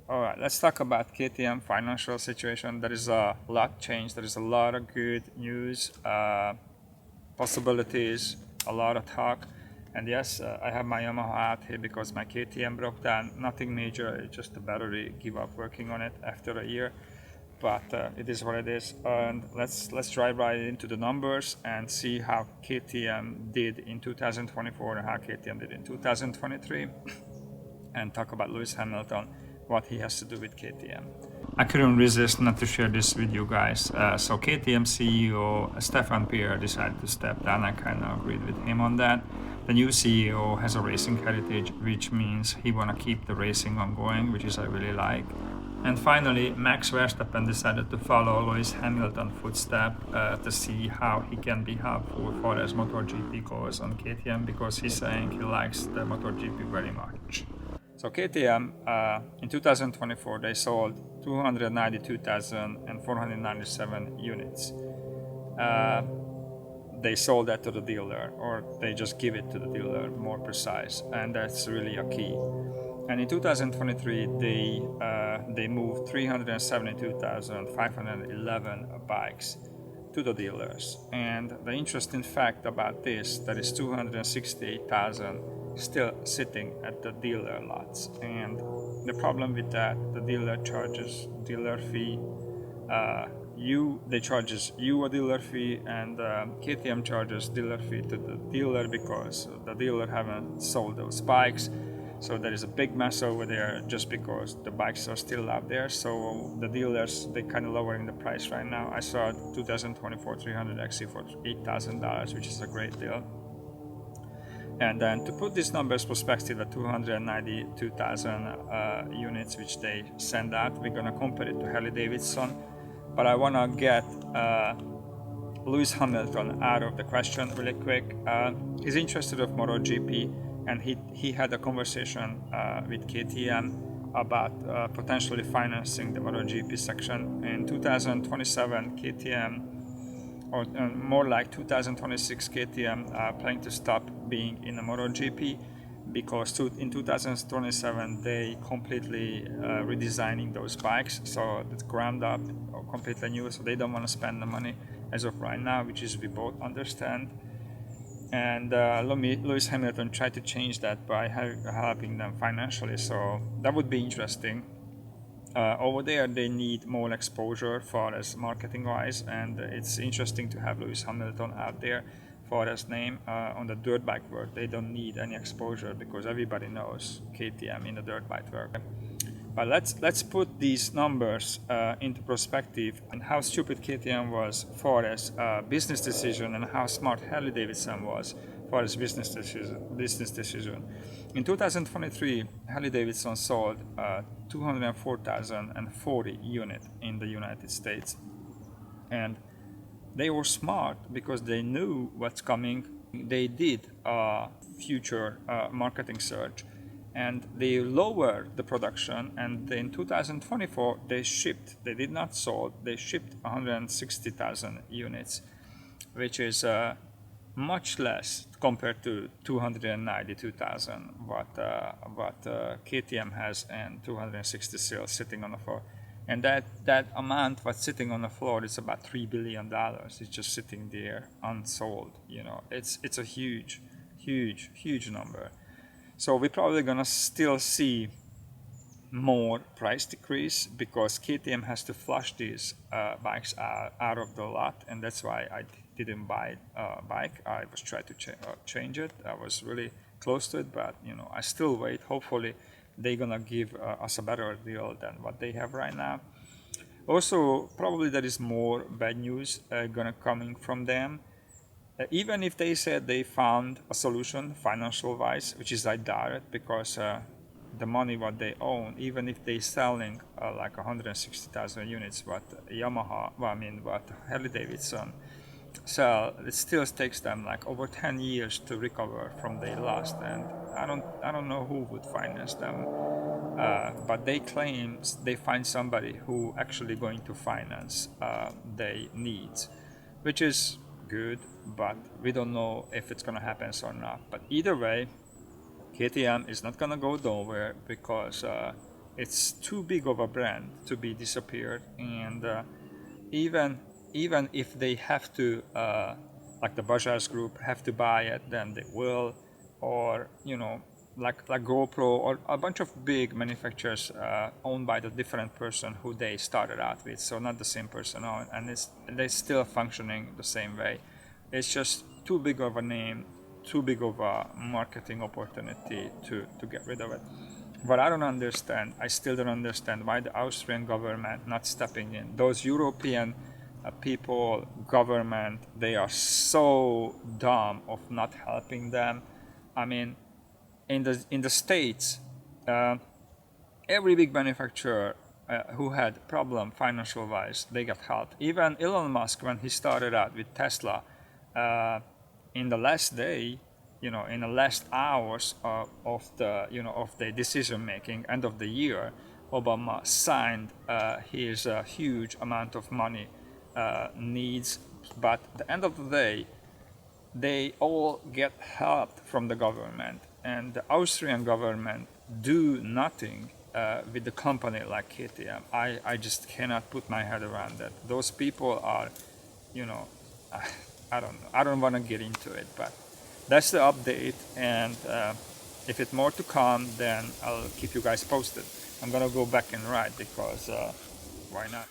All right, let's talk about KTM financial situation. There is a lot changed. There is a lot of good news, possibilities, a lot of talk. And yes, I have my Yamaha out here because my KTM broke down. Nothing major, it's just the battery give up working on it after a year. But it is what it is. And let's drive right into the numbers and see how KTM did in 2024 and how KTM did in 2023, and talk about Lewis Hamilton, what he has to do with KTM. I couldn't resist not to share this with you guys. So KTM CEO Stefan Pierre decided to step down. I kind of agreed with him on that. The new CEO has a racing heritage, which means he want to keep the racing ongoing, which is I really like. And finally, Max Verstappen decided to follow Lewis Hamilton's footsteps to see how he can be helpful for as MotoGP goes on KTM, because he's saying he likes the MotoGP very much. So KTM in 2024 they sold 292,497 units. They sold that to the dealer, or they just give it to the dealer, more precise, and that's really a key. And in 2023 they moved 372,511 bikes to the dealers. And the interesting fact about this, that is 268,000 still sitting at the dealer lots. And the problem with that, the dealer charges dealer fee. They charges you a dealer fee, and KTM charges dealer fee to the dealer because the dealer haven't sold those bikes. So there is a big mess over there just because the bikes are still out there. So the dealers, they kind of lowering the price right now. I saw 2024 300 XC for $8,000, which is a great deal. And then to put these numbers perspective at 292,000 units which they send out, we're gonna compare it to Harley Davidson. But I wanna get Lewis Hamilton out of the question really quick. He's interested of MotoGP, and he had a conversation with KTM about potentially financing the MotoGP section in 2027. KTM, or more like 2026, KTM planning to stop being in the MotoGP because in 2027 they completely redesigning those bikes, so it's ground up or completely new, so they don't want to spend the money as of right now, which is we both understand. And Lewis Hamilton tried to change that by helping them financially, so that would be interesting. Over there they need more exposure for as marketing wise, and it's interesting to have Lewis Hamilton out there for his name on the dirt bike world. They don't need any exposure because everybody knows KTM in the dirt bike world. But let's put these numbers into perspective, and how stupid KTM was for his business decision, and how smart Harley Davidson was for his business decision. In 2023, Harley Davidson sold 204,040 units in the United States, and they were smart because they knew what's coming. They did a future marketing search, and they lowered the production, and in 2024 they did not sold, they shipped 160,000 units, which is much less compared to 292,000 what KTM has, and 260 sales sitting on the floor. And that amount what's sitting on the floor is about $3 billion. It's just sitting there unsold. It's a huge number. So we're probably gonna still see more price decrease because KTM has to flush these bikes out of the lot, and that's why I didn't buy a bike. I was trying to change it. I was really close to it, but I still wait. Hopefully they're gonna give us a better deal than what they have right now. Also, probably there is more bad news gonna coming from them. Even if they said they found a solution financial wise, which is I doubt it, because the money what they own, even if they selling like 160,000 units, what Harley Davidson sell, it still takes them like over 10 years to recover from their loss, and I don't know who would finance them, but they claim they find somebody who actually going to finance their needs, which is good, but we don't know if it's gonna happen or not. But either way, KTM is not gonna go nowhere because It's too big of a brand to be disappeared, and even even if they have to, like the Bajaj Group, have to buy it, then they will, or like GoPro or a bunch of big manufacturers owned by the different person who they started out with, so not the same person owned, and they're still functioning the same way. It's just too big of a name, too big of a marketing opportunity to get rid of it. But I still don't understand why the Austrian government not stepping in. Those European people, government, they are so dumb of not helping them. I mean, in the States, every big manufacturer who had problem financial wise, they got help. Even Elon Musk, when he started out with Tesla, in the last day, in the last hours of the decision making, end of the year, Obama signed his huge amount of money needs. But at the end of the day, they all get help from the government, and the Austrian government do nothing with the company like KTM. I just cannot put my head around that. Those people are, I don't know. I don't want to get into it, but that's the update. And if it's more to come, then I'll keep you guys posted. I'm gonna go back and ride because why not?